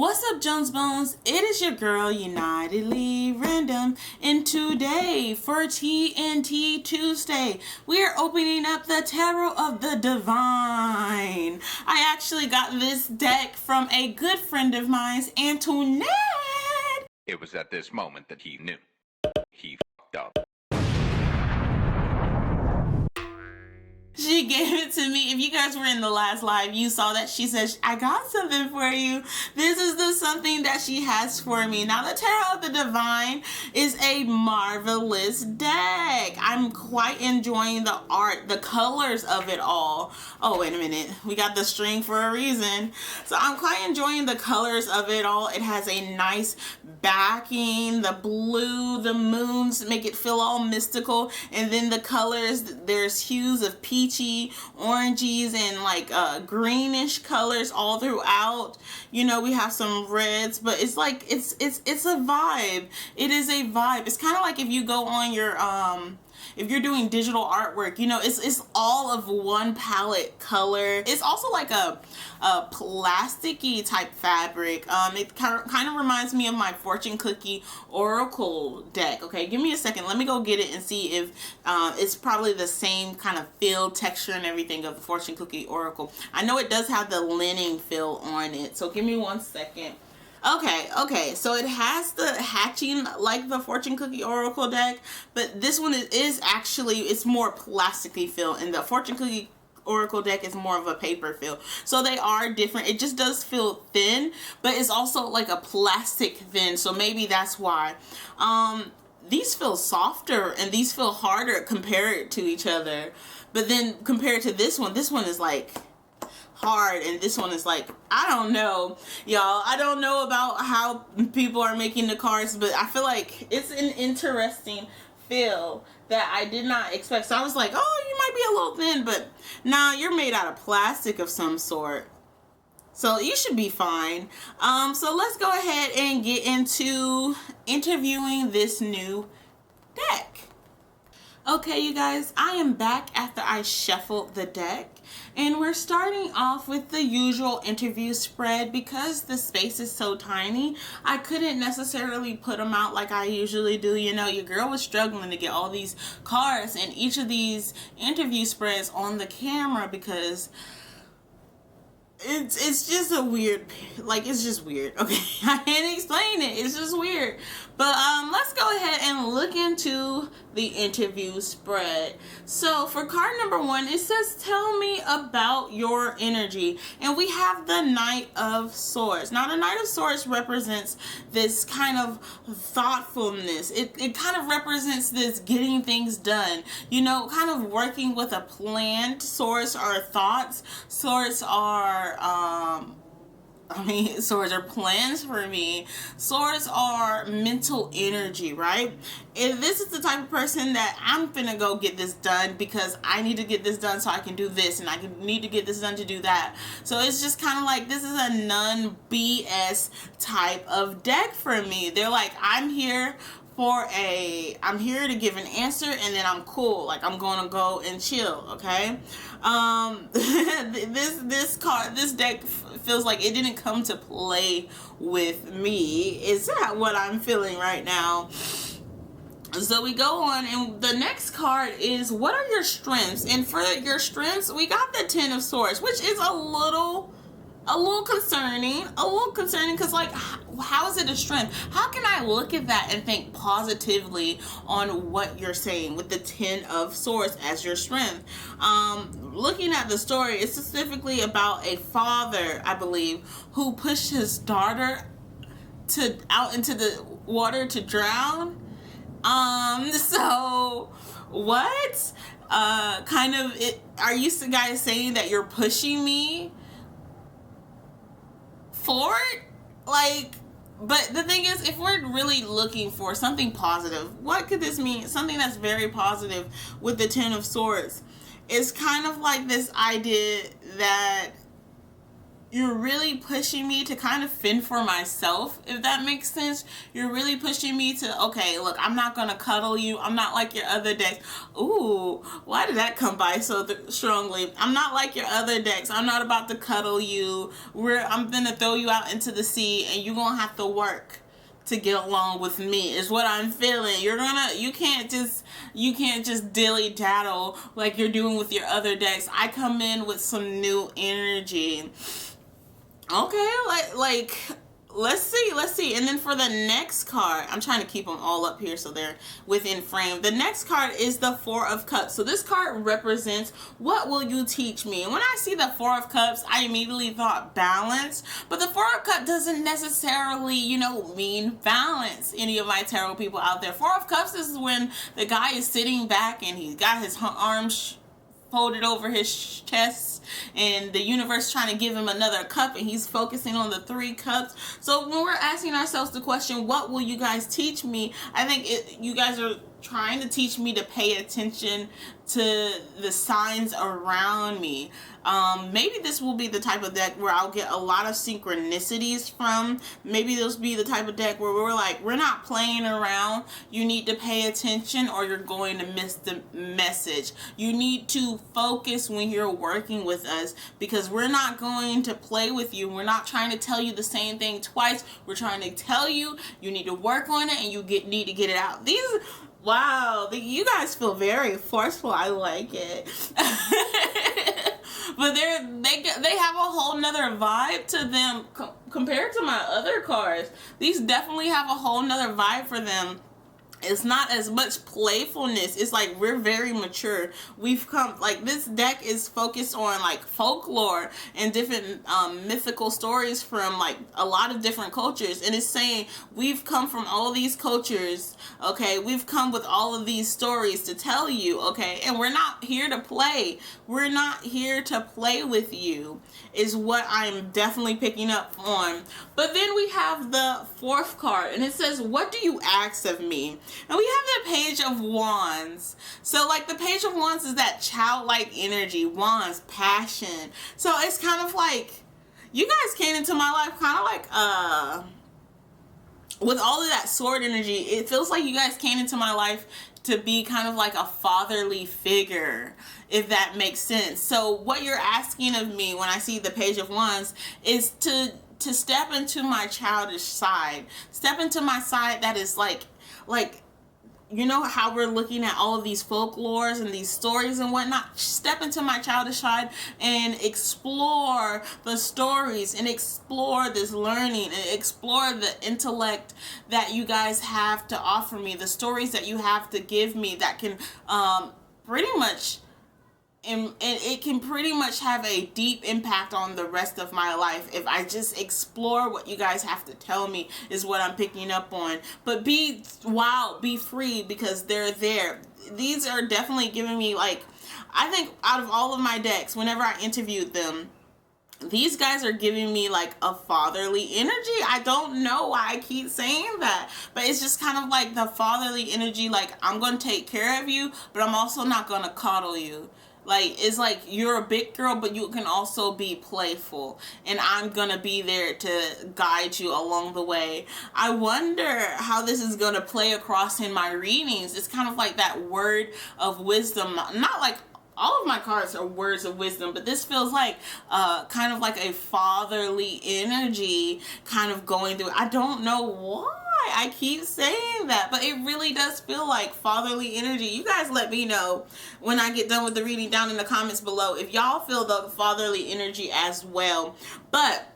What's up, Jones Bones? It is your girl, Unitedly Random, and today for T&T Tuesday, we are opening up the Tarot of the Divine. I actually got this deck from a good friend of mine, Antoinette. It was at this moment that he knew. He fucked up. She gave it to me. If you guys were in the last live, you saw that she said, I got something for you. This is the something that she has for me. Now, the Tarot of the Divine is a marvelous deck. I'm quite enjoying the art, the colors of it all. Oh, wait a minute. We got the string for a reason. So I'm quite enjoying the colors of it all. It has a nice backing. The blue, the moons make it feel all mystical. And then the colors, there's hues of peachy, oranges, and like greenish colors all throughout. You know, we have some reds, but it's like it's a vibe. It is a vibe. It's kind of like if you go on your if you're doing digital artwork, you know, it's all of one palette color. It's also like a plasticky type fabric. It kind of reminds me of my fortune cookie oracle deck. Okay, give me a second. Let me go get it and see if it's probably the same kind of feel, texture, and everything of the fortune cookie oracle. I know it does have the linen feel on it, so give me 1 second. Okay, so it has the hatching like the fortune cookie oracle deck, but this one is actually, it's more plasticky feel, and the fortune cookie oracle deck is more of a paper feel. So they are different. It just does feel thin, but it's also like a plastic thin, so maybe that's why. These feel softer and these feel harder compared to each other, but then compared to this one is like hard, and this one is like, I don't know, y'all. I don't know about how people are making the cards, but I feel like it's an interesting feel that I did not expect. So I was like, oh, you might be a little thin, but nah, you're made out of plastic of some sort, so you should be fine. So let's go ahead and get into interviewing this new deck. Okay, you guys, I am back after I shuffled the deck, and we're starting off with the usual interview spread. Because the space is so tiny, I couldn't necessarily put them out like I usually do. You know, your girl was struggling to get all these cards and each of these interview spreads on the camera because it's just a weird, like, it's just weird. Okay, I can't explain it. It's just weird. But let's go ahead and look into the interview spread. So for card number 1, it says, tell me about your energy. And we have the Knight of Swords. Now the Knight of Swords represents this kind of thoughtfulness. It kind of represents this getting things done. You know, kind of working with a plan. Swords are thoughts. Swords are swords are plans for me. Swords are mental energy, right? If this is the type of person that I'm finna go get this done because I need to get this done so I can do this, and I need to get this done to do that. So it's just kind of like, this is a non-BS type of deck for me. They're like, I'm here to give an answer, and then I'm cool. Like, I'm gonna go and chill, okay? This deck feels like it didn't come to play with me. Is that what I'm feeling right now? So we go on, and the next card is, what are your strengths? And for your strengths, we got the Ten of Swords, which is a little concerning, because like, how is it a strength? How can I look at that and think positively on what you're saying with the Ten of Swords as your strength? Looking at the story, it's specifically about a father, I believe, who pushed his daughter out into the water to drown. So what are you guys saying that you're pushing me forward? Like, but the thing is, if we're really looking for something positive, what could this mean? Something that's very positive with the Ten of Swords. It's kind of like this idea that you're really pushing me to kind of fend for myself, if that makes sense. You're really pushing me to, okay, look, I'm not gonna cuddle you. I'm not like your other decks. Ooh, why did that come by so strongly? I'm not like your other decks. I'm not about to cuddle you. I'm gonna throw you out into the sea, and you're gonna have to work to get along with me, is what I'm feeling. You can't just dilly daddle like you're doing with your other decks. I come in with some new energy. Okay, like let's see. And then for the next card, I'm trying to keep them all up here so they're within frame. The next card is the Four of Cups. So this card represents, what will you teach me? And when I see the Four of Cups, I immediately thought balance. But the Four of Cups doesn't necessarily, mean balance, any of my tarot people out there. Four of Cups is when the guy is sitting back and he's got his arms folded over his chest, and the universe trying to give him another cup, and he's focusing on the 3 cups. So when we're asking ourselves the question, what will you guys teach me? I think you guys are trying to teach me to pay attention to the signs around me. Maybe this will be the type of deck where I'll get a lot of synchronicities from. Maybe this will be the type of deck where we're not playing around. You need to pay attention or you're going to miss the message. You need to focus when you're working with us, because we're not going to play with you. We're not trying to tell you the same thing twice. We're trying to tell you need to work on it, and you need to get it out. Wow, you guys feel very forceful. I like it. But they have a whole nother vibe to them compared to my other cards. These definitely have a whole nother vibe for them. It's not as much playfulness. It's like we're very mature. We've come, like, this deck is focused on like folklore and different mythical stories from like a lot of different cultures, and it's saying we've come from all these cultures, okay? We've come with all of these stories to tell you, okay? And we're not here to play. We're not here to play with you, is what I'm definitely picking up on. But then we have the 4th card, and it says, what do you ask of me? And we have the Page of Wands. So like the Page of Wands is that childlike energy, wands, passion. So it's kind of like, you guys came into my life kind of like, with all of that sword energy, it feels like you guys came into my life to be kind of like a fatherly figure, if that makes sense. So what you're asking of me when I see the Page of Wands is to step into my childish side. Step into my side that is like, you know how we're looking at all of these folklores and these stories and whatnot? Step into my childish side and explore the stories and explore this learning and explore the intellect that you guys have to offer me, the stories that you have to give me that can pretty much, and it can pretty much have a deep impact on the rest of my life if I just explore what you guys have to tell me, is what I'm picking up on. But be wild, be free, because they're there. These are definitely giving me, like, I think out of all of my decks, whenever I interviewed them, these guys are giving me like a fatherly energy. I don't know why I keep saying that, but it's just kind of like the fatherly energy, like, I'm going to take care of you, but I'm also not going to coddle you. Like, it's like you're a big girl, but you can also be playful, and I'm gonna be there to guide you along the way. I wonder how this is gonna play across in my readings. It's kind of like that word of wisdom. Not like all of my cards are words of wisdom, but this feels like kind of like a fatherly energy kind of going through. I don't know why I keep saying that, but it really does feel like fatherly energy. You guys let me know when I get done with the reading down in the comments below if y'all feel the fatherly energy as well. But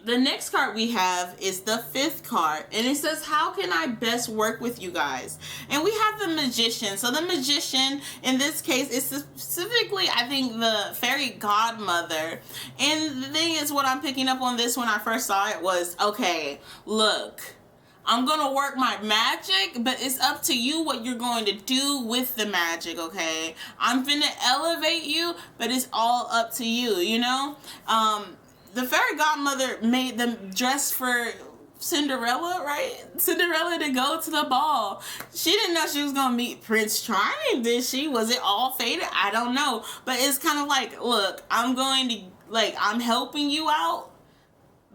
the next card we have is the 5th card, and it says, how can I best work with you guys? And we have the Magician. So the Magician in this case is specifically, I think, the fairy godmother. And the thing is, what I'm picking up on this when I first saw it was, okay, look, I'm gonna work my magic, but it's up to you what you're going to do with the magic, okay? I'm finna elevate you, but it's all up to you, you know? The fairy godmother made them dress for Cinderella, right? Cinderella to go to the ball. She didn't know she was gonna meet Prince Charming, did she? Was it all fated? I don't know. But it's kind of like, look, I'm going to Like, I'm helping you out,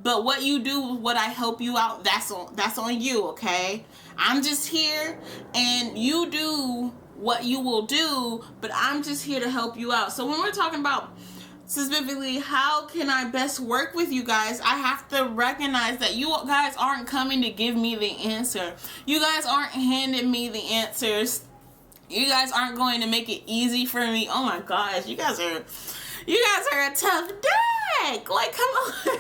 but what you do, what I help you out, that's on you, okay? I'm just here, and you do what you will do, but I'm just here to help you out. So when we're talking about specifically how can I best work with you guys, I have to recognize that you guys aren't coming to give me the answer. You guys aren't handing me the answers. You guys aren't going to make it easy for me. Oh my gosh, you guys are a tough deck. Like, come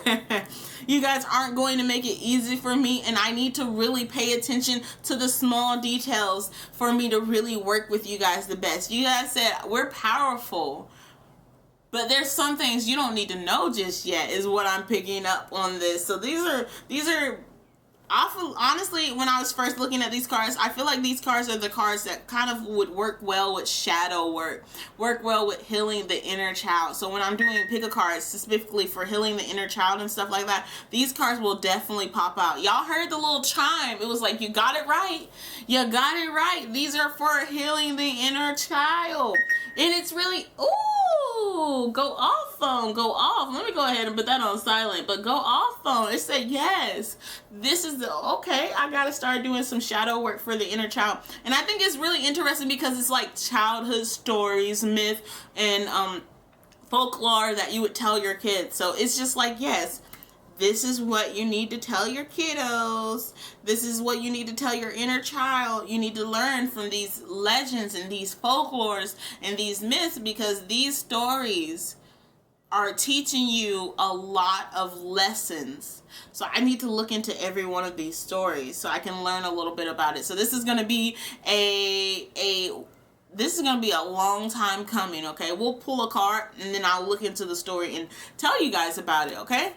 on. You guys aren't going to make it easy for me, and I need to really pay attention to the small details for me to really work with you guys the best. You guys said we're powerful, but there's some things you don't need to know just yet, is what I'm picking up on this. So these are honestly, when I was first looking at these cards, I feel like these cards are the cards that kind of would work well with shadow work well with healing the inner child. So when I'm doing pick a cards specifically for healing the inner child and stuff like that, these cards will definitely pop out. Y'all heard the little chime. It was like, you got it right. You got it right. These are for healing the inner child. And it's really, ooh, go off phone, go off. Let me go ahead and put that on silent, but go off phone. It said, yes, this is okay, I gotta start doing some shadow work for the inner child. And I think it's really interesting because it's like childhood stories, myth, and folklore that you would tell your kids. So it's just like, yes, this is what you need to tell your kiddos. This is what you need to tell your inner child. You need to learn from these legends and these folklores and these myths, because these stories are teaching you a lot of lessons. So I need to look into every one of these stories so I can learn a little bit about it. So this is going to be this is going to be a long time coming, okay? We'll pull a card and then I'll look into the story and tell you guys about it, okay?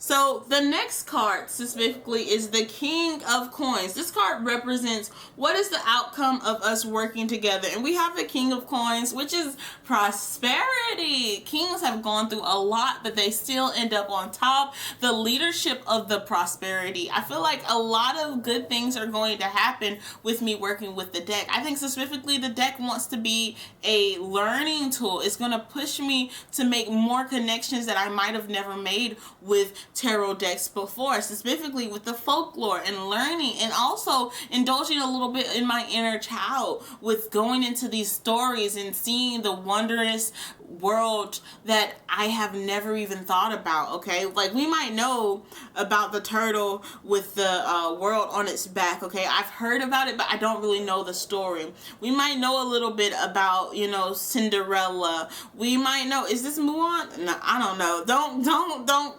So the next card specifically is the King of Coins. This card represents what is the outcome of us working together. And we have the King of Coins, which is prosperity. Kings have gone through a lot, but they still end up on top. The leadership of the prosperity. I feel like a lot of good things are going to happen with me working with the deck. I think specifically the deck wants to be a learning tool. It's going to push me to make more connections that I might have never made with tarot decks before, specifically with the folklore and learning, and also indulging a little bit in my inner child with going into these stories and seeing the wondrous world that I have never even thought about, okay? Like, we might know about the turtle with the world on its back, okay? I've heard about it, but I don't really know the story. We might know a little bit about, you know, Cinderella. We might know, is this Mulan? No, I don't know.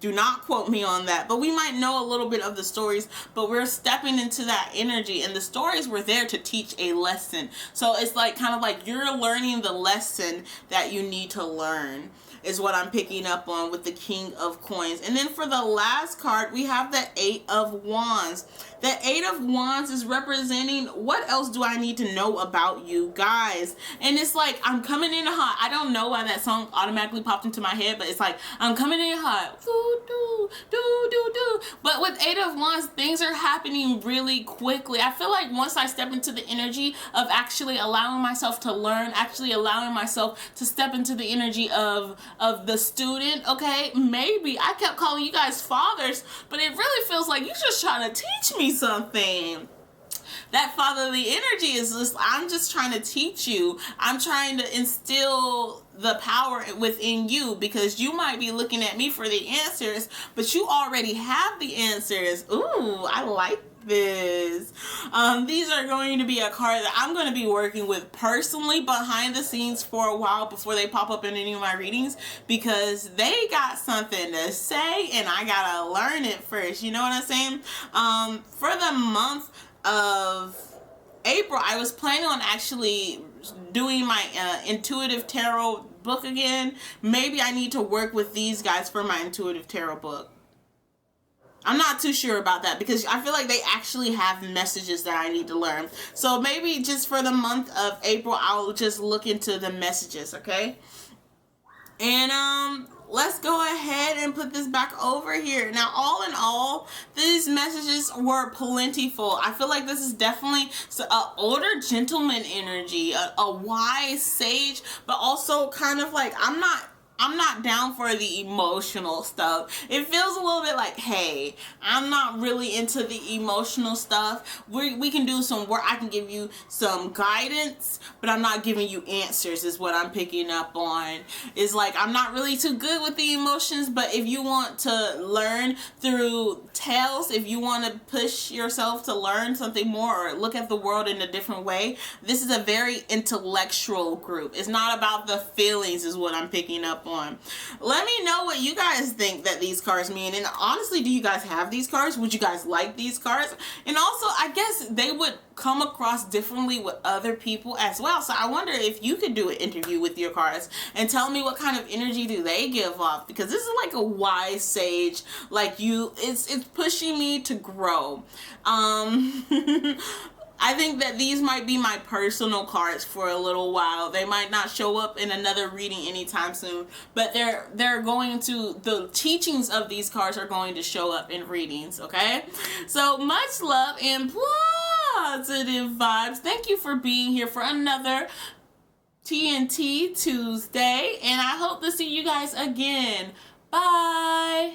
Do not quote me on that, but we might know a little bit of the stories, but we're stepping into that energy, and the stories were there to teach a lesson. So it's like kind of like you're learning the lesson that you need to learn, is what I'm picking up on with the King of Coins. And then for the last card, we have the Eight of Wands. The Eight of Wands is representing what else do I need to know about you guys. And it's like, I'm coming in hot. I don't know why that song automatically popped into my head, but it's like, I'm coming in hot. Doo, doo, doo, doo, doo. But with Eight of Wands, things are happening really quickly. I feel like once I step into the energy of actually allowing myself to learn, actually allowing myself to step into the energy of the student, okay? Maybe I kept calling you guys fathers, but it really feels like you're just trying to teach me something. That fatherly energy is just, I'm just trying to teach you. I'm trying to instill the power within you, because you might be looking at me for the answers, but you already have the answers. Ooh, I like this. These are going to be a card that I'm going to be working with personally behind the scenes for a while before they pop up in any of my readings, because they got something to say and I gotta learn it first. You know what I'm saying? For the month of April, I was planning on actually doing my intuitive tarot book again. Maybe I need to work with these guys for my intuitive tarot book. I'm not too sure about that, because I feel like they actually have messages that I need to learn. So maybe just for the month of April, I'll just look into the messages, okay? And let's go ahead and put this back over here. Now, all in all, these messages were plentiful. I feel like this is definitely an older gentleman energy, a wise sage, but also kind of like, I'm not I'm not down for the emotional stuff. It feels a little bit like, hey, I'm not really into the emotional stuff. We can do some work. I can give you some guidance, but I'm not giving you answers is what I'm picking up on. It's like, I'm not really too good with the emotions, but if you want to learn through tales, if you want to push yourself to learn something more or look at the world in a different way, this is a very intellectual group. It's not about the feelings is what I'm picking up on. Let me know what you guys think that these cards mean. And honestly, do you guys have these cards? Would you guys like these cards? And also, I guess they would come across differently with other people as well. So I wonder if you could do an interview with your cards and tell me what kind of energy do they give off, because this is like a wise sage, like it's pushing me to grow. I think that these might be my personal cards for a little while. They might not show up in another reading anytime soon, but they're going to, the teachings of these cards are going to show up in readings, okay? So much love and positive vibes. Thank you for being here for another T&T Tuesday, and I hope to see you guys again. Bye.